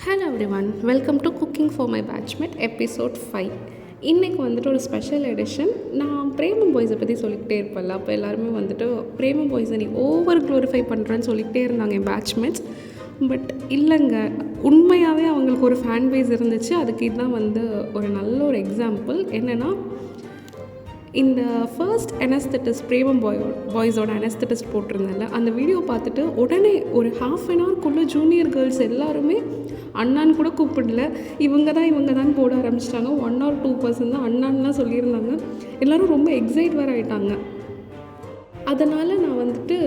Hello everyone, welcome to cooking for my batchmate episode 5. இன்றைக்கி வந்துட்டு ஒரு ஸ்பெஷல் எடிஷன். நான் பிரேமம் பாய்ஸை பற்றி சொல்லிக்கிட்டே இருப்பேன்ல, அப்போ எல்லாருமே வந்துட்டு பிரேமம் பாய்ஸை நீ ஓவர் க்ளோரிஃபை பண்ணுறேன்னு சொல்லிக்கிட்டே இருந்தாங்க என் பேட்ச்மேட்ஸ். பட் இல்லைங்க, உண்மையாகவே அவங்களுக்கு ஒரு ஃபேன் பேஸ் இருந்துச்சு. அதுக்கு இதுதான் வந்து ஒரு நல்ல ஒரு எக்ஸாம்பிள். என்னென்னா, இந்த ஃபர்ஸ்ட் அனஸ்தட்டிஸ்ட் பிரேமம் பாய்ஸோட அனஸ்தட்டிஸ்ட் போட்டிருந்தேன்ல, அந்த வீடியோ பார்த்துட்டு உடனே ஒரு ஹாஃப்-அன்-ஹவர்க்குள்ளே ஜூனியர் கேர்ள்ஸ் எல்லாருமே அண்ணான்னு கூட கூப்பிடல, இவங்க தான் போட ஆரம்பிச்சிட்டாங்க. 1 or 2% தான் அண்ணான்லாம் சொல்லியிருந்தாங்க. எல்லோரும் ரொம்ப எக்ஸைட் வேறு ஆகிட்டாங்க. அதனால் நான் வந்துட்டு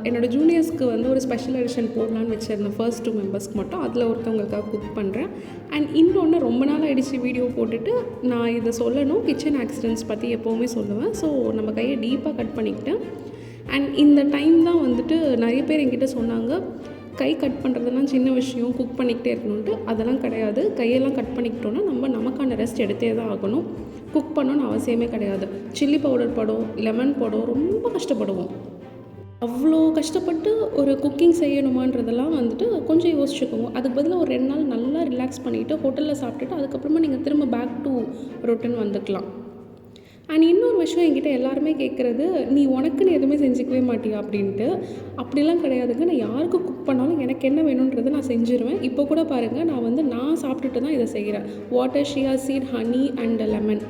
என்னோடய ஜூனியர்ஸ்க்கு வந்து ஒரு ஸ்பெஷல் எடிஷன் போடலான்னு வச்சுருந்தேன். ஃபர்ஸ்ட் 2 மெம்பர்ஸ்க்கு மட்டும். அதில் ஒருத்தவங்களுக்காக குக் பண்ணுறேன். அண்ட் இன்னொன்று, ரொம்ப நாள் ஆகிடுச்சு வீடியோ போட்டுட்டு நான் இதை சொல்லணும். கிச்சன் ஆக்சிடென்ட்ஸ் பற்றி எப்போவுமே சொல்லுவேன். ஸோ நம்ம கையை டீப்பாக கட் பண்ணிக்கிட்டேன். அண்ட் இந்த டைம் தான் வந்துட்டு நிறைய பேர் என்கிட்ட சொன்னாங்க, கை கட் பண்ணுறதுலாம் சின்ன விஷயம், குக் பண்ணிக்கிட்டே இருக்கணுன்ட்டு. அதெல்லாம் கிடையாது. கையெல்லாம் கட் பண்ணிக்கிட்டோன்னா நமக்கான ரெஸ்ட் எடுத்தே தான் ஆகணும். குக் பண்ணணுன்னு அவசியமே கிடையாது. சில்லி பவுடர் படம், லெமன் படம் ரொம்ப கஷ்டப்படுவோம். அவ்வளோ கஷ்டப்பட்டு ஒரு குக்கிங் செய்யணுமான்றதெல்லாம் வந்துட்டு கொஞ்சம் யோசிச்சுக்கோங்க. அதுக்கு பதிலாக ஒரு 2 நாள் நல்லா ரிலாக்ஸ் பண்ணிவிட்டு ஹோட்டலில் சாப்பிட்டுட்டு அதுக்கப்புறமா நீங்கள் திரும்ப பேக் டு ரொட்டீன் வந்துக்கலாம். அண்ட் இன்னொரு விஷயம், என்கிட்ட எல்லாருமே கேட்குறது, நீ உனக்குன்னு எதுவுமே செஞ்சுக்கவே மாட்டியா அப்படின்ட்டு. அப்படிலாம் கிடையாதுங்க. நான் யாருக்கு குக் பண்ணாலும் எனக்கு என்ன வேணுன்றதை நான் செஞ்சுருவேன். இப்போ கூட பாருங்கள், நான் சாப்பிட்டுட்டு தான் இதை செய்கிறேன். Water, chia seed, honey and lemon.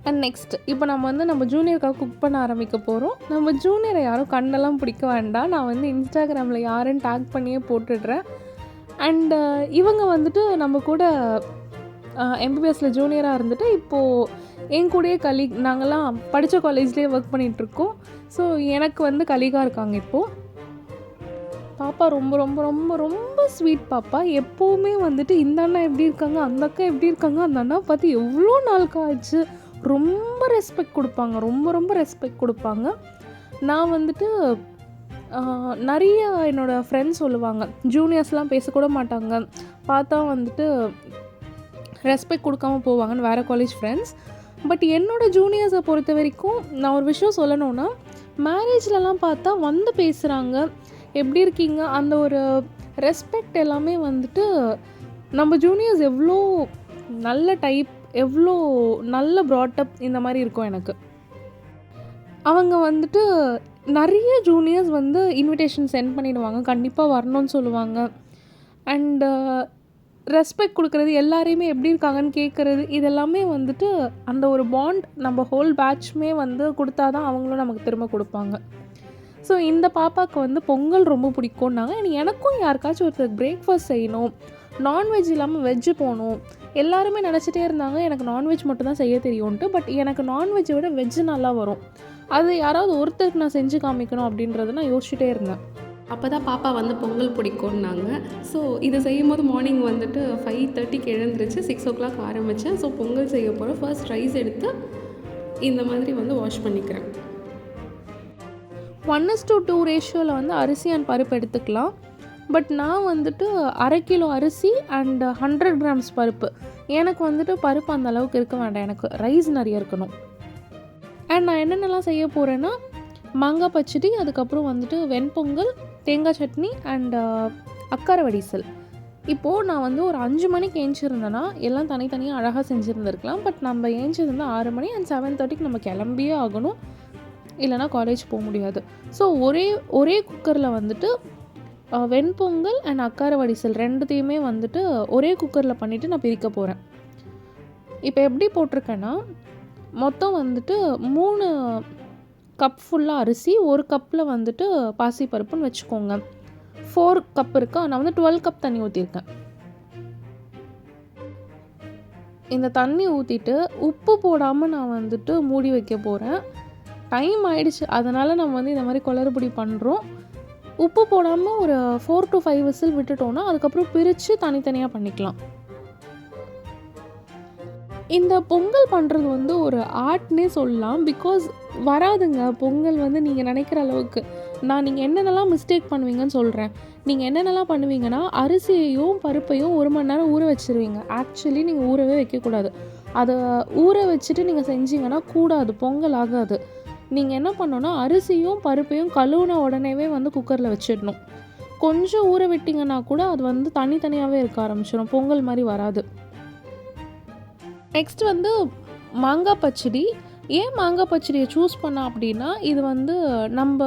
And next, இப்போ நம்ம ஜூனியருக்காக குக் பண்ண ஆரம்பிக்க போகிறோம். நம்ம ஜூனியரை யாரும் கண்ணெல்லாம் பிடிக்க வேண்டாம். நான் இன்ஸ்டாகிராமில் யாருன்னு டேக் பண்ணியே போட்டுடுறேன். அண்டு இவங்க வந்துட்டு நம்ம கூட MBBSயில் ஜூனியராக இருந்துட்டு இப்போது என் கூடயே நாங்கள்லாம் படித்த காலேஜ்லேயே ஒர்க் பண்ணிகிட்ருக்கோம். ஸோ எனக்கு கலீகாக இருக்காங்க. இப்போது பாப்பா ரொம்ப ரொம்ப ரொம்ப ரொம்ப ஸ்வீட் பாப்பா. எப்போவுமே இந்த அண்ணா எப்படி இருக்காங்க, அந்த அக்கா எப்படி இருக்காங்க, அந்த அண்ணா பார்த்து எவ்வளோ நாளுக்கு ஆச்சு. ரொம்ப ரெஸ்பெக்ட் கொடுப்பாங்க, ரொம்ப ரொம்ப ரெஸ்பெக்ட் கொடுப்பாங்க. நான் நிறைய என்னோடய ஃப்ரெண்ட்ஸ் சொல்லுவாங்க, ஜூனியர்ஸ்லாம் பேசக்கூட மாட்டாங்க, பார்த்தா ரெஸ்பெக்ட் கொடுக்காம போவாங்கன்னு, வேறு காலேஜ் ஃப்ரெண்ட்ஸ். பட் என்னோடய ஜூனியர்ஸை பொறுத்த வரைக்கும் நான் ஒரு விஷயம் சொல்லணுன்னா, மேரேஜ்லலாம் பார்த்தா பேசுகிறாங்க, எப்படி இருக்கீங்க, அந்த ஒரு ரெஸ்பெக்ட் எல்லாமே நம்ம ஜூனியர்ஸ் எவ்வளோ நல்ல டைப், எவ்வளோ நல்ல ப்ராட்டப் இந்த மாதிரி இருக்கும் எனக்கு. அவங்க நிறைய ஜூனியர்ஸ் இன்விடேஷன் சென்ட் பண்ணிடுவாங்க, கண்டிப்பாக வரணும்னு சொல்லுவாங்க. அண்டு ரெஸ்பெக்ட் கொடுக்குறது, எல்லாரையுமே எப்படி இருக்காங்கன்னு கேட்குறது, இதெல்லாமே அந்த ஒரு பாண்ட் நம்ம ஹோல் பேட்ச்மே கொடுத்தா தான் அவங்களும் நமக்கு திரும்ப கொடுப்பாங்க. ஸோ இந்த பாப்பாவுக்கு பொங்கல் ரொம்ப பிடிக்கும்னாங்க. எனக்கும் யாருக்காச்சும் ஒருத்தர் பிரேக்ஃபாஸ்ட் செய்யணும், நான்வெஜ் இல்லாமல் வெஜ்ஜு போகணும். எல்லாருமே நினச்சிட்டே இருந்தாங்க எனக்கு நான்வெஜ் மட்டும் தான் செய்ய தெரியும்ன்ட்டு. பட் எனக்கு நான்வெஜ்ஜை விட வெஜ்ஜு நல்லா வரும். அது யாராவது ஒருத்தருக்கு நான் செஞ்சு காமிக்கணும் அப்படின்றத நான் யோசிச்சுட்டே இருந்தேன். அப்போ தான் பாப்பா பொங்கல் பிடிக்கும்னாங்க. ஸோ இதை செய்யும் போது மார்னிங் 5:30க்கு எழுந்துருச்சு, 6 o'clock ஆரம்பித்தேன். ஸோ பொங்கல் செய்ய போகிறேன். ஃபர்ஸ்ட் ரைஸ் எடுத்து இந்த மாதிரி வாஷ் பண்ணிக்கிறேன். 1:2 ரேஷியோவில் அரிசி அண்ட் பருப்பு எடுத்துக்கலாம். பட் நான் 1/2 கிலோ அரிசி அண்ட் 100 grams பருப்பு. எனக்கு பருப்பு அந்த அளவுக்கு இருக்க வேண்டாம், எனக்கு ரைஸ் நிறைய இருக்கணும். அண்ட் நான் என்னென்னலாம் செய்ய போகிறேன்னா, மாங்காய் பச்சடி, அதுக்கப்புறம் வெண்பொங்கல், தேங்காய் சட்னி அண்ட் அக்கார வடிசல். இப்போது நான் ஒரு 5 மணிக்கு ஏஞ்சிருந்தேன்னா எல்லாம் தனித்தனியாக அழகாக செஞ்சுருந்துருக்கலாம். பட் நம்ம ஏஞ்சிருந்தால் 6 மணி அண்ட் 7:30க்கு நம்ம கிளம்பியே ஆகணும், இல்லைனா காலேஜ் போக முடியாது. ஸோ ஒரே குக்கரில் வெண்பொங்கல் அண்ட் அக்கார வடிசல் ரெண்டுத்தையுமே ஒரே குக்கரில் பண்ணிவிட்டு நான் பிரிக்க போகிறேன். இப்போ எப்படி போட்டிருக்கேன்னா, மொத்தம் 3 கப் ஃபுல்லாக அரிசி, 1 கப்பில் பாசிப்பருப்புன்னு வச்சுக்கோங்க. 4 கப் இருக்கா, நான் 12 கப் தண்ணி ஊற்றிருக்கேன். இந்த தண்ணி ஊற்றிட்டு உப்பு போடாமல் நான் மூடி வைக்க போகிறேன். டைம் ஆகிடுச்சு, அதனால் நம்ம இந்த மாதிரி குளறுபடி பண்ணுறோம். உப்பு போடாமல் ஒரு 4 to 5 விசில் விட்டுட்டோன்னா அதுக்கப்புறம் பிரித்து தனித்தனியாக பண்ணிக்கலாம். இந்த பொங்கல் பண்ணுறது ஒரு ஆர்ட்னே சொல்லலாம். பிகாஸ் வராதுங்க பொங்கல் நீங்கள் நினைக்கிற அளவுக்கு. நீங்கள் என்னென்னலாம் மிஸ்டேக் பண்ணுவீங்கன்னு சொல்கிறேன். நீங்கள் என்னென்னலாம் பண்ணுவீங்கன்னா, அரிசியையும் பருப்பையும் 1 மணி நேரம் ஊற வச்சுருவீங்க. ஆக்சுவலி நீங்கள் ஊறவே வைக்கக்கூடாது. அதை ஊற வச்சுட்டு நீங்கள் செஞ்சீங்கன்னா கூடாது, பொங்கல் ஆகாது. நீங்கள் என்ன பண்ணணுன்னா, அரிசியும் பருப்பையும் கழுவுன உடனேவே குக்கரில் வச்சிடணும். கொஞ்சம் ஊற விட்டிங்கன்னா கூட அது வந்து தனித்தனியாகவே இருக்க ஆரம்பிச்சிடும், பொங்கல் மாதிரி வராது. நெக்ஸ்ட் வந்து மாங்காய் பச்சடி. ஏன் மாங்காய் பச்சடியை சூஸ் பண்ணேன் அப்படின்னா, இது வந்து நம்ம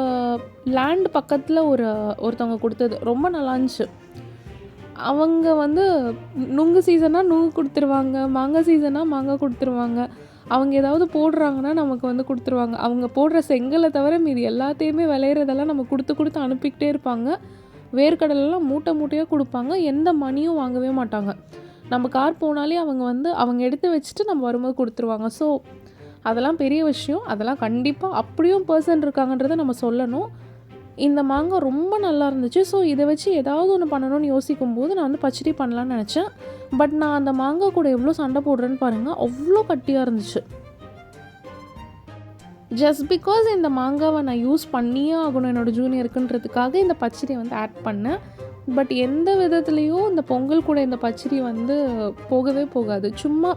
லேண்ட் பக்கத்தில் ஒருத்தவங்க கொடுத்தது, ரொம்ப நல்லா இருந்துச்சு. அவங்க வந்து நுங்கு சீசனாக நுங்கு கொடுத்துருவாங்க, மாங்காய் சீசனாக மாங்காய் கொடுத்துருவாங்க. அவங்க ஏதாவது போடுறாங்கன்னா நமக்கு வந்து கொடுத்துருவாங்க. அவங்க போடுற செங்கலை தவிர மீதி எல்லாத்தையுமே விளையிறதெல்லாம் நம்ம கொடுத்து அனுப்பிக்கிட்டே இருப்பாங்க. வேர்க்கடலெல்லாம் மூட்டை மூட்டையாக கொடுப்பாங்க. எந்த மணியும் வாங்கவே மாட்டாங்க. நம்ம கார் போனாலே அவங்க எடுத்து வச்சுட்டு நம்ம வரும்போது கொடுத்துருவாங்க. ஸோ அதெல்லாம் பெரிய விஷயம். அதெல்லாம் கண்டிப்பாக அப்படியும் பர்சன் இருக்காங்கன்றதை நம்ம சொல்லணும். இந்த மாங்காய் ரொம்ப நல்லா இருந்துச்சு. ஸோ இதை வச்சு ஏதாவது ஒன்று பண்ணணும்னு யோசிக்கும்போது நான் வந்து பச்சடி பண்ணலான்னு நினச்சேன். பட் நான் அந்த மாங்காய் கூட எவ்வளோ சண்டை போடுறேன்னு பாருங்கள், அவ்வளோ கட்டியாக இருந்துச்சு. ஜஸ்ட் பிகாஸ் இந்த மாங்காவை நான் யூஸ் பண்ணியே ஆகணும் என்னோடய ஜூனியருக்குன்றதுக்காக இந்த பச்சடியை வந்து ஆட் பண்ணேன். பட் எந்த விதத்துலேயும் இந்த பொங்கல் கூட இந்த பச்சடி வந்து போகவே போகாது. சும்மா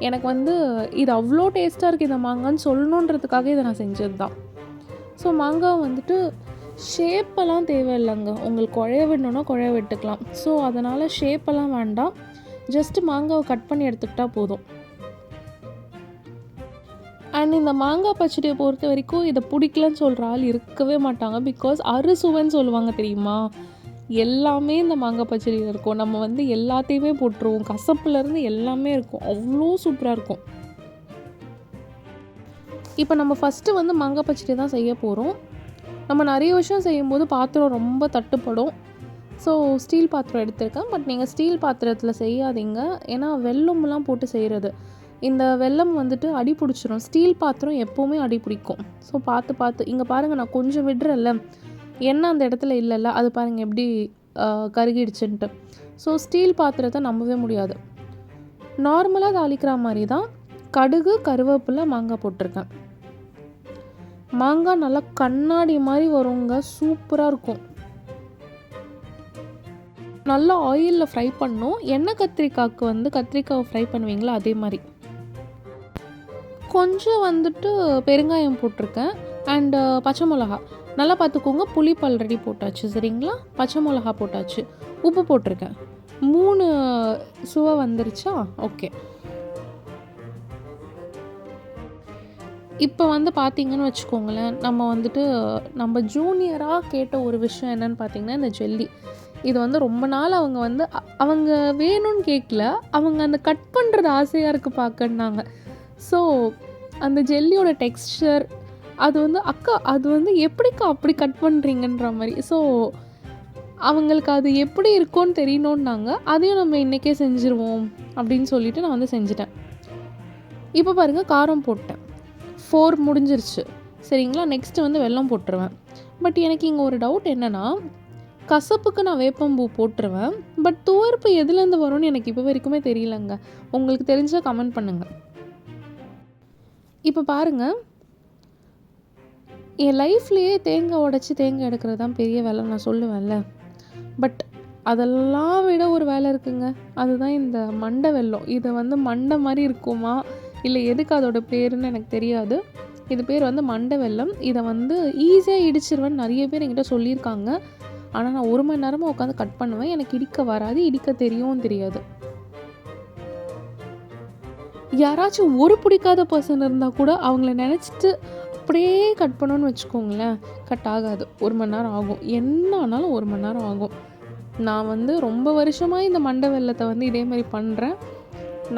எனக்கு வந்து இது அவ்வளோ டேஸ்ட்டாக இருக்குது இந்த மாங்கான்னு சொல்லணுன்றதுக்காக இதை நான் செஞ்சது தான். ஸோ மாங்காய் வந்துட்டு ஷேப்பெல்லாம் தேவையில்லைங்க. உங்களுக்கு குழைய விடணுன்னா குழைய விட்டுக்கலாம். ஸோ அதனால் ஷேப்பெல்லாம் வேண்டாம், ஜஸ்ட்டு மாங்காவை கட் பண்ணி எடுத்துக்கிட்டால் போதும். அண்ட் இந்த மாங்காய் பச்சடியை பொறுத்த வரைக்கும் இதை பிடிக்கலன்னு சொல்கிற ஆள் இருக்கவே மாட்டாங்க. பிகாஸ் அறுசுவைன்னு சொல்லுவாங்க தெரியுமா, எல்லாமே இந்த மாங்காய் பச்சடியில் இருக்கும். நம்ம வந்து எல்லாத்தையுமே போட்டுருவோம், கசப்புலேருந்து எல்லாமே இருக்கும், அவ்வளோ சூப்பராக இருக்கும். இப்போ நம்ம ஃபஸ்ட்டு வந்து மாங்காய் பச்சடி தான் செய்ய போகிறோம். நம்ம நிறைய விஷயம் செய்யும்போது பாத்திரம் ரொம்ப தட்டுப்படும். ஸோ ஸ்டீல் பாத்திரம் எடுத்திருக்கேன். பட் நீங்கள் ஸ்டீல் பாத்திரத்தில் செய்யாதீங்க, ஏன்னா வெல்லம்லாம் போட்டு செய்கிறது. இந்த வெல்லம் வந்துட்டு அடி பிடிச்சிரும். ஸ்டீல் பாத்திரம் எப்போவுமே அடி பிடிக்கும். ஸோ பார்த்து இங்கே பாருங்கள், நான் கொஞ்சம் விடுறேன்ல, எண்ணெய் அந்த இடத்துல இல்லைல்ல, அது பாருங்கள் எப்படி கருகிடுச்சுன்ட்டு. ஸோ ஸ்டீல் பாத்திரத்தை நம்பவே முடியாது. நார்மலாக தாளிக்கிற மாதிரி தான் கடுகு, கருவேப்பிலை, மாங்காய் போட்டிருக்கேன். மாங்காய் நல்லா கண்ணாடி மாதிரி வருங்க, சூப்பராக இருக்கும். நல்லா ஆயிலில் ஃப்ரை பண்ணணும். எண்ணெய் கத்திரிக்காய்க்கு வந்து கத்திரிக்காவை ஃப்ரை பண்ணுவீங்களா அதே மாதிரி. கொஞ்சம் வந்துட்டு பெருங்காயம் போட்டிருக்கேன். அண்டு பச்சை மிளகா நல்லா பார்த்துக்கோங்க. புளிப்பு ஆல்ரெடி போட்டாச்சு, சரிங்களா. பச்சை மிளகா போட்டாச்சு, உப்பு போட்டிருக்கேன். 3 சுவை வந்துருச்சா, ஓகே. இப்போ வந்து பார்த்திங்கன்னு வச்சுக்கோங்களேன், நம்ம ஜூனியராக கேட்ட ஒரு விஷயம் என்னென்னு பார்த்திங்கன்னா இந்த ஜெல்லி. இது வந்து ரொம்ப நாள் அவங்க வேணும்னு கேட்கல, அவங்க அந்த கட் பண்ணுறது ஆசையாக இருக்குது பார்க்கன்னாங்க. ஸோ அந்த ஜெல்லியோட டெக்ஸ்சர் அது வந்து அக்கா அது வந்து எப்படிக்கா அப்படி கட் பண்ணுறீங்கன்ற மாதிரி. ஸோ அவங்களுக்கு அது எப்படி இருக்கும்னு தெரியணுன்னாங்க. அதையும் நம்ம இன்றைக்கே செஞ்சுருவோம் அப்படின்னு சொல்லிவிட்டு நான் வந்து செஞ்சுட்டேன். இப்போ பாருங்கள், காரம் போட்டேன், 4 முடிஞ்சிருச்சு, சரிங்களா. நெக்ஸ்ட்டு வந்து வெல்லம் போட்டுருவேன். பட் எனக்கு இங்கே ஒரு டவுட் என்னென்னா, கசப்புக்கு நான் வேப்பம்பூ போட்டுருவேன். பட் துவர்ப்பு எதுலேருந்து வரும்னு எனக்கு இப்போ வரைக்குமே தெரியலங்க. உங்களுக்கு தெரிஞ்சால் கமெண்ட் பண்ணுங்கள். இப்போ பாருங்கள், என் லைஃப்லேயே தேங்காய் உடச்சி தேங்காய் எடுக்கிறது தான் பெரிய வேலை நான் சொல்லுவேன்ல. பட் அதெல்லாம் விட ஒரு வேலை இருக்குங்க, அதுதான் இந்த மண்டை வெல்லம். இதை வந்து மண்டை மாதிரி இருக்குமா இல்லை எதுக்கு அதோட பேருன்னு எனக்கு தெரியாது. இது பேர் வந்து மண்டை வெல்லம். இதை வந்து ஈஸியாக இடிச்சிருவேன்னு நிறைய பேர் என்கிட்ட சொல்லியிருக்காங்க. ஆனால் நான் 1 மணி நேரமாக உட்காந்து கட் பண்ணுவேன். எனக்கு இடிக்க வராது, இடிக்க தெரியவும் தெரியாது. யாராச்சும் ஒரு பிடிக்காத பர்சன் இருந்தால் கூட அவங்கள நினச்சிட்டு அப்படியே கட் பண்ணணும்னு வச்சுக்கோங்களேன், கட் ஆகாது. 1 மணி நேரம் ஆகும், என்ன ஆனாலும் 1 மணி நேரம் ஆகும். நான் வந்து ரொம்ப வருஷமாக இந்த மண்டை வெல்லத்தை வந்து இதே மாதிரி பண்ணுறேன்.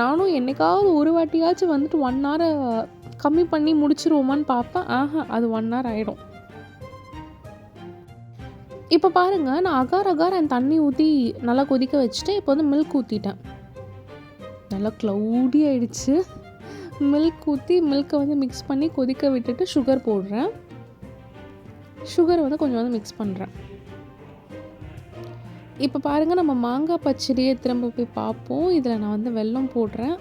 நானும் என்றைக்காவது ஒரு வாட்டியாச்சும் வந்துட்டு 1 ஹவரை கம்மி பண்ணி முடிச்சிருவோமான்னு பார்ப்பேன். அது 1 ஹவர் ஆகிடும். இப்போ பாருங்கள், நான் அகார என் தண்ணி ஊற்றி நல்லா கொதிக்க வச்சுட்டு இப்போ வந்து மில்க் ஊற்றிட்டேன். நல்லா க்ளவுடி ஆகிடுச்சு. மில்க் ஊற்றி மில்க்கை வந்து மிக்ஸ் பண்ணி கொதிக்க விட்டுட்டு சுகர் போடுறேன். சுகரை வந்து கொஞ்சம் வந்து மிக்ஸ் பண்ணுறேன். இப்போ பாருங்கள், நம்ம மாங்காய் பச்சடியை திரும்ப போய் பார்ப்போம். இதில் நான் வந்து வெல்லம் போடுறேன்.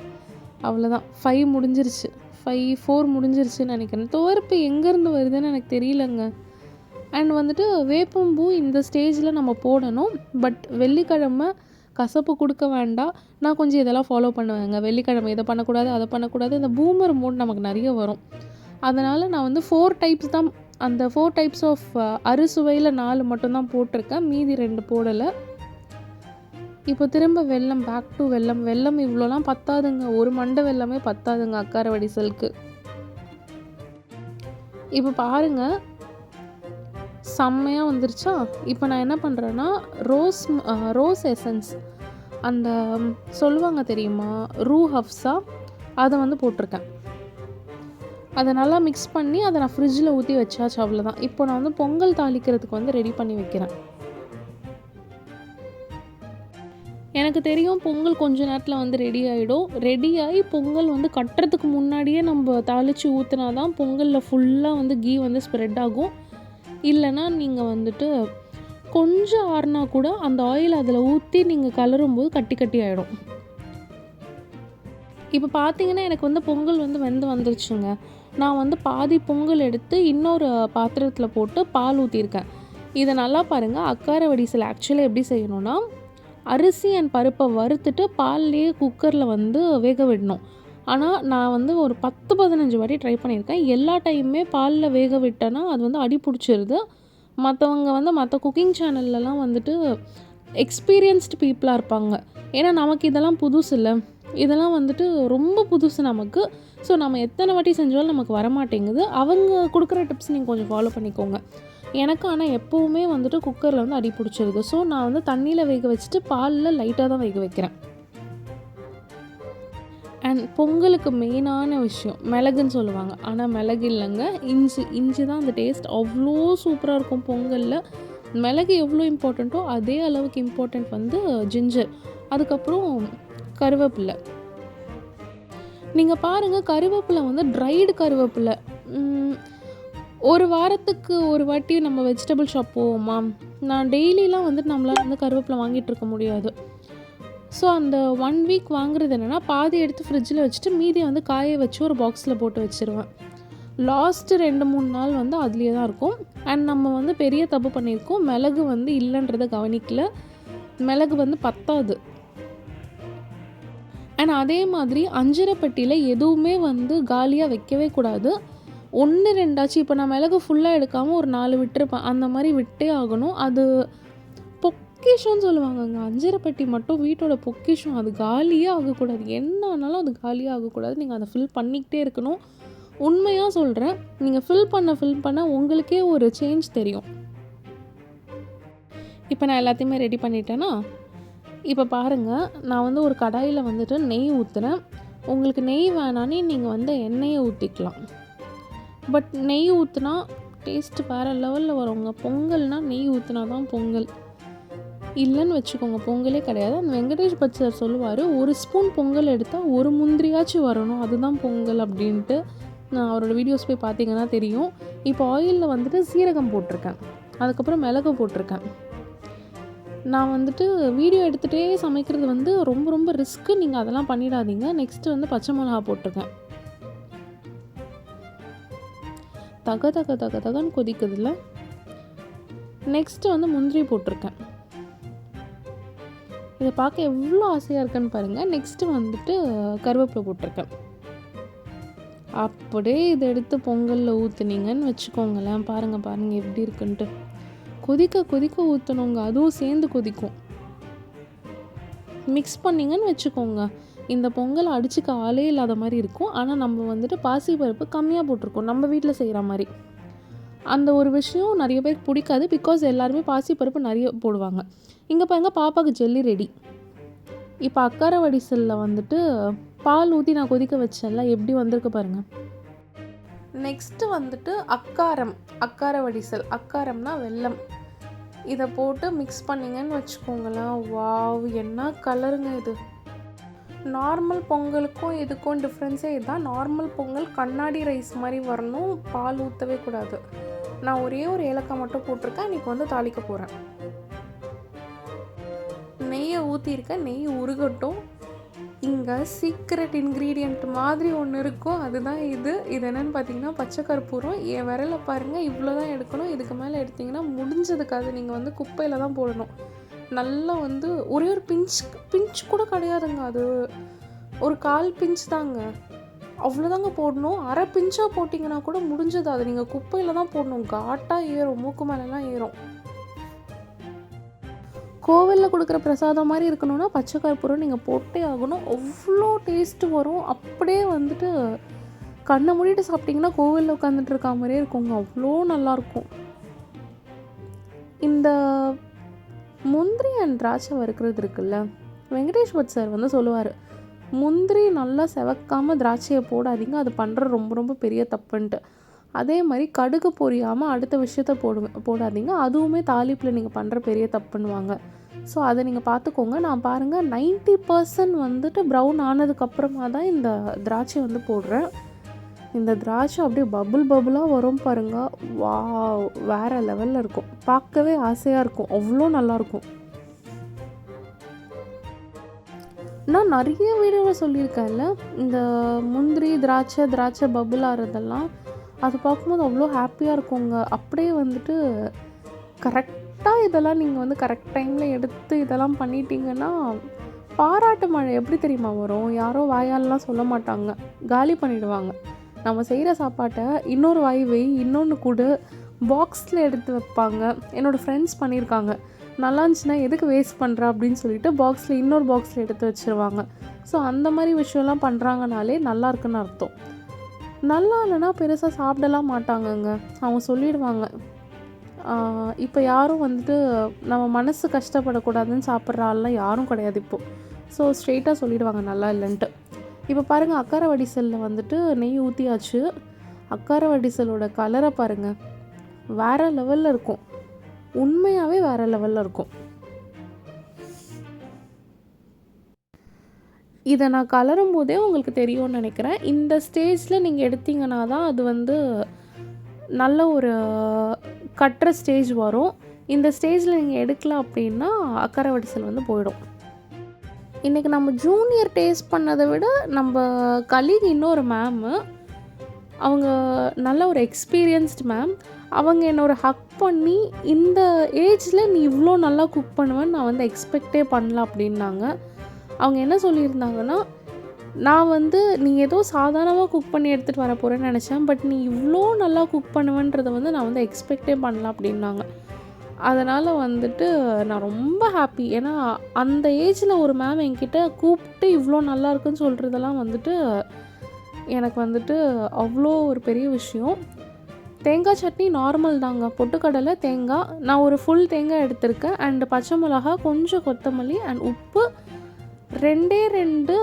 அவ்வளோதான், 5 முடிஞ்சிருச்சு, 4 முடிஞ்சிருச்சுன்னு நினைக்கிறேன். துவர்ப்பு எங்கேருந்து வருதுன்னு எனக்கு தெரியலங்க. அண்ட் வந்துட்டு வேப்பம்பூ இந்த ஸ்டேஜில் நம்ம போடணும். பட் வெள்ளிக்கிழமை கசப்பு கொடுக்க வேண்டாம். நான் கொஞ்சம் இதெல்லாம் ஃபாலோ பண்ணுவேங்க. வெள்ளிக்கிழமை இதை பண்ணக்கூடாது, அதை பண்ணக்கூடாது. இந்த பூமர் மோட் நமக்கு நிறைய வரும். அதனால் நான் வந்து 4 டைப்ஸ் தான் அந்த 4 டைப்ஸ் ஆஃப் அறுசுவையில் 4 மட்டும்தான் போட்டிருக்கேன், மீதி 2 போடலை. இப்போ திரும்ப வெல்லம், பேக் டு வெல்லம். வெல்லம் இவ்வளோலாம் பத்தாதுங்க, ஒரு மண்டை வெல்லமே பத்தாதுங்க அக்கார வடிசலுக்கு. இப்போ பாருங்கள் செம்மையாக வந்துருச்சா. இப்போ நான் என்ன பண்ணுறேன்னா ரோஸ் எசன்ஸ், அந்த சொல்லுவாங்க தெரியுமா, ரூ ஹப்ஸா, அதை வந்து போட்டிருக்கேன். அதை நல்லா மிக்ஸ் பண்ணி அதை நான் ஃப்ரிட்ஜில் ஊற்றி வச்சாச்சு, அவ்வளோதான். இப்போ நான் வந்து பொங்கல் தாளிக்கிறதுக்கு வந்து ரெடி பண்ணி வைக்கிறேன். எனக்கு தெரியும் பொங்கல் கொஞ்ச நேரத்தில் வந்து ரெடி ஆகிடும். ரெடியாகி பொங்கல் வந்து கட்டுறதுக்கு முன்னாடியே நம்ம தாளித்து ஊற்றினா தான் பொங்கலில் ஃபுல்லாக வந்து கீ வந்து ஸ்ப்ரெட் ஆகும். இல்லைன்னா நீங்கள் வந்துட்டு கொஞ்சம் ஆறுனா கூட அந்த ஆயில் அதில் ஊற்றி நீங்கள் கலரும்போது கட்டி கட்டி ஆகிடும். இப்போ பார்த்தீங்கன்னா எனக்கு வந்து பொங்கல் வந்து வெந்து வந்துருச்சுங்க. நான் வந்து பாதி பொங்கல் எடுத்து இன்னொரு பாத்திரத்தில் போட்டு பால் ஊற்றிருக்கேன். இதை நல்லா பாருங்கள். அக்கார வடிசல் ஆக்சுவலாக எப்படி செய்யணும்னா, அரிசி அண்ட் பருப்பை வறுத்துட்டு பால்லேயே குக்கரில் வந்து வேக விடணும். ஆனால் நான் வந்து ஒரு 10-15 வாட்டி ட்ரை பண்ணியிருக்கேன். எல்லா டைமுமே பாலில் வேக விட்டேன்னா அது வந்து அடி பிடிச்சிருது. மற்றவங்க வந்து மற்ற குக்கிங் சேனல்லலாம் வந்துட்டு எக்ஸ்பீரியன்ஸ்டு பீப்புளாக இருப்பாங்க. ஏன்னா நமக்கு இதெல்லாம் புதுசு இல்லை, இதெல்லாம் வந்துட்டு ரொம்ப புதுசு நமக்கு. ஸோ நம்ம எத்தனை வாட்டி செஞ்சாலும் நமக்கு வரமாட்டேங்குது. அவங்க கொடுக்குற டிப்ஸ் நீங்கள் கொஞ்சம் ஃபாலோ பண்ணிக்கோங்க. எனக்கு ஆனால் எப்போவுமே வந்துட்டு குக்கரில் வந்து அடி பிடிச்சிருது. ஸோ நான் வந்து தண்ணியில் வேக வச்சுட்டு பாலில் லைட்டாக தான் வேக வைக்கிறேன். அண்ட் பொங்கலுக்கு மெயினான விஷயம் மிளகுன்னு சொல்லுவாங்க, ஆனால் மிளகு இல்லைங்க, இஞ்சி தான் அந்த டேஸ்ட் அவ்வளோ சூப்பராக இருக்கும் பொங்கலில். மிளகு எவ்வளோ இம்பார்ட்டண்ட்டோ அதே அளவுக்கு இம்பார்ட்டண்ட் வந்து ஜிஞ்சர், அதுக்கப்புறம் கருவேப்பிலை. நீங்கள் பாருங்கள், கருவேப்பிலை வந்து ட்ரைடு கருவேப்பிலை. ஒரு வாரத்துக்கு ஒரு வாட்டி நம்ம வெஜிடபிள் ஷாப் போவோமா, நான் டெய்லிலாம் வந்துட்டு நம்மளால் வந்து கருவேப்பிலை வாங்கிட்டு இருக்க முடியாது. ஸோ அந்த 1 வீக் வாங்குறது என்னென்னா, பாதி எடுத்து ஃப்ரிட்ஜில் வச்சுட்டு மீதியை வந்து காய வச்சு ஒரு பாக்ஸில் போட்டு வச்சுருவேன். லாஸ்ட்டு 2-3 நாள் வந்து அதுலேயே தான் இருக்கும். அண்ட் நம்ம வந்து பெரிய தப்பு பண்ணியிருக்கோம், மிளகு வந்து இல்லைன்றதை கவனிக்கல. மிளகு வந்து பத்தாது. அண்ட் அதே மாதிரி அஞ்சரைப்பட்டியில் எதுவுமே வந்து காலியாக வைக்கவே கூடாது. 1-2 இப்போ நான் மிளகு ஃபுல்லாக எடுக்காமல் ஒரு 4 விட்டுருப்பேன், அந்த மாதிரி விட்டே ஆகணும். அது பொக்கிஷம்னு சொல்லுவாங்கங்க, அஞ்சரைப்பட்டி மட்டும் வீட்டோட பொக்கிஷம். அது காலியே ஆகக்கூடாது, என்ன ஆனாலும் அது காலியே ஆகக்கூடாது. நீங்கள் அதை ஃபில் பண்ணிக்கிட்டே இருக்கணும். உண்மையாக சொல்கிறேன், நீங்கள் ஃபில் பண்ண உங்களுக்கே ஒரு சேஞ்ச் தெரியும். இப்போ நான் எல்லாத்தையுமே ரெடி பண்ணிட்டேன்னா, இப்போ பாருங்கள், நான் வந்து ஒரு கடாயில் வந்துட்டு நெய் ஊற்றுறேன். உங்களுக்கு நெய் வேணான்னு நீங்கள் வந்து எண்ணெயை ஊற்றிக்கலாம். பட் நெய் ஊற்றினா டேஸ்ட்டு வேறு லெவலில் வருங்க. பொங்கல்னால் நெய் ஊற்றினா தான் பொங்கல், இல்லைன்னு வச்சுக்கோங்க பொங்கலே கிடையாது. அந்த வெங்கடேஷ் பட் சார் சொல்லுவார், ஒரு ஸ்பூன் பொங்கல் எடுத்தால் ஒரு முந்திரியாச்சும் வரணும், அதுதான் பொங்கல் அப்படின்ட்டு. நான் அவரோட வீடியோஸ் போய் பார்த்தீங்கன்னா தெரியும். இப்போ ஆயிலில் வந்துட்டு சீரகம் போட்டிருக்கேன், அதுக்கப்புறம் மிளகு போட்டிருக்கேன். நான் வந்துட்டு வீடியோ எடுத்துகிட்டே சமைக்கிறது வந்து ரொம்ப ரொம்ப ரிஸ்க்கு, நீங்கள் அதெல்லாம் பண்ணிடாதீங்க. நெக்ஸ்ட்டு வந்து பச்சை மிளகா போட்டிருக்கேன். தக தக தக தகன்னு கொதிக்குதுல. நெக்ஸ்ட்டு வந்து முந்திரி போட்டிருக்கேன். இதை பார்க்க எவ்வளோ ஆசையாக இருக்குன்னு பாருங்கள். நெக்ஸ்ட்டு வந்துட்டு கருவேப்பிலை போட்டிருக்கேன். அப்படியே இதை எடுத்து பொங்கலில் ஊற்றுனீங்கன்னு வச்சுக்கோங்களேன், பாருங்கள் எப்படி இருக்குன்ட்டு. கொதிக்க கொதிக்க ஊற்றணுங்க, அதுவும் சேர்ந்து கொதிக்கும். மிக்ஸ் பண்ணிங்கன்னு வச்சுக்கோங்க, இந்த பொங்கல் அடிச்சுக்க ஆளே இல்லாத மாதிரி இருக்கும். ஆனால் நம்ம வந்துட்டு பாசிப்பருப்பு கம்மியாக போட்டிருக்கோம், நம்ம வீட்டில் செய்கிற மாதிரி. அந்த ஒரு விஷயம் நிறைய பேருக்கு பிடிக்காது, பிகாஸ் எல்லாருமே பாசிப்பருப்பு நிறைய போடுவாங்க. இங்கே பாருங்கள், பாப்பாவுக்கு ஜெல்லி ரெடி. இப்போ அக்கார வடிசலில் வந்துட்டு பால் ஊற்றி நான் கொதிக்க வச்சேன்ல, எப்படி வந்திருக்கு பாருங்கள். நெக்ஸ்ட்டு வந்துட்டு அக்கார வடிசல். அக்காரம்னா வெல்லம். இதை போட்டு மிக்ஸ் பண்ணிங்கன்னு வச்சுக்கோங்களேன். வாவ், என்ன கலருங்க இது. நார்மல் பொங்கலுக்கும் இதுக்கும் டிஃப்ரென்ஸே இதுதான். நார்மல் பொங்கல் கண்ணாடி ரைஸ் மாதிரி வரணும், பால் ஊற்றவே கூடாது. நான் ஒரே ஒரு ஏலக்காய் மட்டும் போட்டிருக்கேன். இன்றைக்கி வந்து தாளிக்க போகிறேன். நெய்யை ஊற்றிருக்கேன், நெய் உருகட்டும். இங்கே சீக்ரெட் இன்க்ரீடியண்ட் மாதிரி ஒன்று இருக்கும், அதுதான் இது. இது என்னென்னு பார்த்தீங்கன்னா பச்சை கற்பூரம். என் விரலை பாருங்கள், இவ்வளோ தான் எடுக்கணும். இதுக்கு மேலே எடுத்திங்கன்னா முடிஞ்சதுக்காக நீங்கள் வந்து குப்பையில் தான் போடணும். நல்லா வந்து ஒரே ஒரு பிஞ்ச் கூட கிடையாதுங்க, அது ஒரு 1/4 பிஞ்ச் தாங்க. அவ்வளோதாங்க போடணும். அரை பிஞ்சாக போட்டிங்கன்னா கூட முடிஞ்சது. அதை நீங்கள் குப்பையில் தான் போடணும். காட்டாக ஏறும், மூக்கு மேலெலாம் ஏறும். கோவிலில் கொடுக்குற பிரசாதம் மாதிரி இருக்கணும்னா பச்சை கற்பூரம் நீங்கள் போட்டே ஆகணும். அவ்வளோ டேஸ்ட்டு வரும். அப்படியே வந்துட்டு கண்ணை மூடிட்டு சாப்பிட்டிங்கன்னா கோவிலில் உட்காந்துட்டு இருக்க மாதிரியே இருக்குங்க. அவ்வளோ நல்லாயிருக்கும். இந்த முந்திரி அண்ட் திராட்சை வறுக்கிறது இருக்குல்ல, வெங்கடேஷ் பட் சார் வந்து சொல்லுவார், முந்திரி நல்லா செவக்காமல் திராட்சையை போடாதீங்க, அது பண்ணுற ரொம்ப ரொம்ப பெரிய தப்புன்ட்டு. அதே மாதிரி கடுகு பொரியாமல் அடுத்த விஷயத்த போடாதீங்க, அதுவுமே தாளிப்பில் நீங்கள் பண்ணுற பெரிய தப்புன்னுவாங்க. ஸோ அதை நீங்கள் பார்த்துக்கோங்க. நான் பாருங்கள் 90% வந்துட்டு ப்ரௌன் ஆனதுக்கப்புறமா தான் இந்த திராட்சை வந்து போடுறேன். இந்த திராட்சை அப்படியே பபுளாக வரும் பாருங்க. வா, வேறு லெவலில் இருக்கும். பார்க்கவே ஆசையாக இருக்கும். அவ்வளோ நல்லாயிருக்கும். நான் நிறைய வீடியோவில் சொல்லியிருக்கேன்ல, இந்த முந்திரி திராட்சை பபுள் ஆகிறதெல்லாம் அது பார்க்கும்போது அவ்வளோ ஹாப்பியாக இருக்குங்க. அப்படியே வந்துட்டு கரெக்டாக இதெல்லாம் நீங்கள் வந்து கரெக்ட் டைமில் எடுத்து இதெல்லாம் பண்ணிட்டீங்கன்னா பாராட்டு மழை எப்படி தெரியுமா வரும்? யாரோ வாயாலெலாம் சொல்ல மாட்டாங்க, காலி பண்ணிவிடுவாங்க. நம்ம செய்கிற சாப்பாட்டை இன்னொரு வாய் வை, இன்னொன்று கூட பாக்ஸில் எடுத்து வைப்பாங்க. என்னோடய ஃப்ரெண்ட்ஸ் பண்ணியிருக்காங்க. நல்லா இருந்துச்சுன்னா எதுக்கு வேஸ்ட் பண்ணுறா அப்படின்னு சொல்லிட்டு பாக்ஸில் இன்னொரு பாக்ஸில் எடுத்து வச்சுருவாங்க. ஸோ அந்த மாதிரி விஷயம்லாம் பண்ணுறாங்கனாலே நல்லா இருக்குன்னு அர்த்தம். நல்லா இல்லைன்னா பெருசாக சாப்பிடலாம் மாட்டாங்கங்க. அவங்க சொல்லிடுவாங்க. இப்போ யாரும் வந்துட்டு நம்ம மனசு கஷ்டப்படக்கூடாதுன்னு சாப்பிட்ற ஆள்லாம் யாரும் கிடையாது இப்போது. ஸோ ஸ்ட்ரெயிட்டாக சொல்லிடுவாங்க நல்லா இல்லைன்ட்டு. இப்போ பாருங்கள், அக்கார வடிசலில் வந்துட்டு நெய் ஊற்றியாச்சு. அக்கார வடிசலோட கலரை பாருங்கள், வேறு லெவலில் இருக்கும். உண்மையாகவே வேறு லெவலில் இருக்கும். இதை நான் கலரும் போதே உங்களுக்கு தெரியும்னு நினைக்கிறேன். இந்த ஸ்டேஜில் நீங்கள் எடுத்தீங்கன்னா தான் அது வந்து நல்ல ஒரு கட்டுற ஸ்டேஜ் வரும். இந்த ஸ்டேஜில் நீங்கள் எடுக்கல அப்படின்னா அக்கறை வடிசல் வந்து போயிடும். இன்றைக்கி நம்ம ஜூனியர் டேஸ்ட் பண்ணதை விட நம்ம கலீக் இன்னொரு மேமு, அவங்க நல்ல ஒரு எக்ஸ்பீரியன்ஸ்டு மேம். அவங்க என்னோட ஹக் பண்ணி, இந்த ஏஜில் நீ இவ்வளோ நல்லா குக் பண்ணுவேன்னு நான் வந்து எக்ஸ்பெக்டே பண்ணல அப்படின்னாங்க. அவங்க என்ன சொல்லியிருந்தாங்கன்னா, நான் வந்து நீ ஏதோ சாதாரணமாக குக் பண்ணி எடுத்துகிட்டு வர போகிறேன்னு நினச்சேன், பட் நீ இவ்வளோ நல்லா குக் பண்ணுவேன்றதை வந்து நான் வந்து எக்ஸ்பெக்டே பண்ணல அப்படின்னாங்க. அதனால் வந்துட்டு நான் ரொம்ப ஹாப்பி. ஏன்னா அந்த ஏஜில் ஒரு மேம் என்கிட்ட கூப்பிட்டு இவ்வளோ நல்லா இருக்குன்னு சொல்கிறதெல்லாம் வந்துட்டு எனக்கு வந்துட்டு அவ்வளோ ஒரு பெரிய விஷயம். தேங்காய் சட்னி நார்மல் தாங்க, பொட்டுக்கடலை, தேங்காய். நான் ஒரு ஃபுல் தேங்காய் எடுத்திருக்கேன். அண்டு பச்சை மிளகா, கொஞ்சம் கொத்தமல்லி அண்ட் உப்பு, 2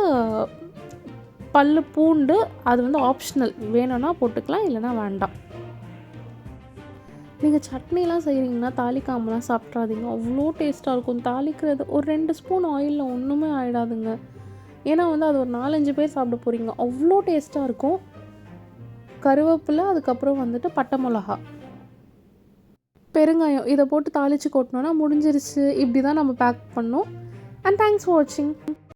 பல்லு பூண்டு. அது வந்து ஆப்ஷனல், வேணும்னா போட்டுக்கலாம், இல்லைனா வேண்டாம். நீங்கள் சட்னிலாம் செய்கிறீங்கன்னா தாளிக்காமலாம் சாப்பிட்றாதீங்க, அவ்வளோ டேஸ்ட்டாக இருக்கும். தாளிக்கிறது ஒரு 2 ஸ்பூன் ஆயிலில் ஒன்றுமே ஆகிடாதுங்க. ஏன்னா வந்து அது ஒரு 4-5 பேர் சாப்பிட போகிறீங்க, அவ்வளோ டேஸ்ட்டாக இருக்கும். கருவேப்பிலை, அதுக்கப்புறம் வந்துட்டு பட்டை மிளகா, பெருங்காயம், இதை போட்டு தாளித்து கொட்டினோன்னா முடிஞ்சிருச்சு. இப்படி தான் நம்ம பேக் பண்ணோம். அண்ட் தேங்க்ஸ் ஃபார் வாட்சிங்.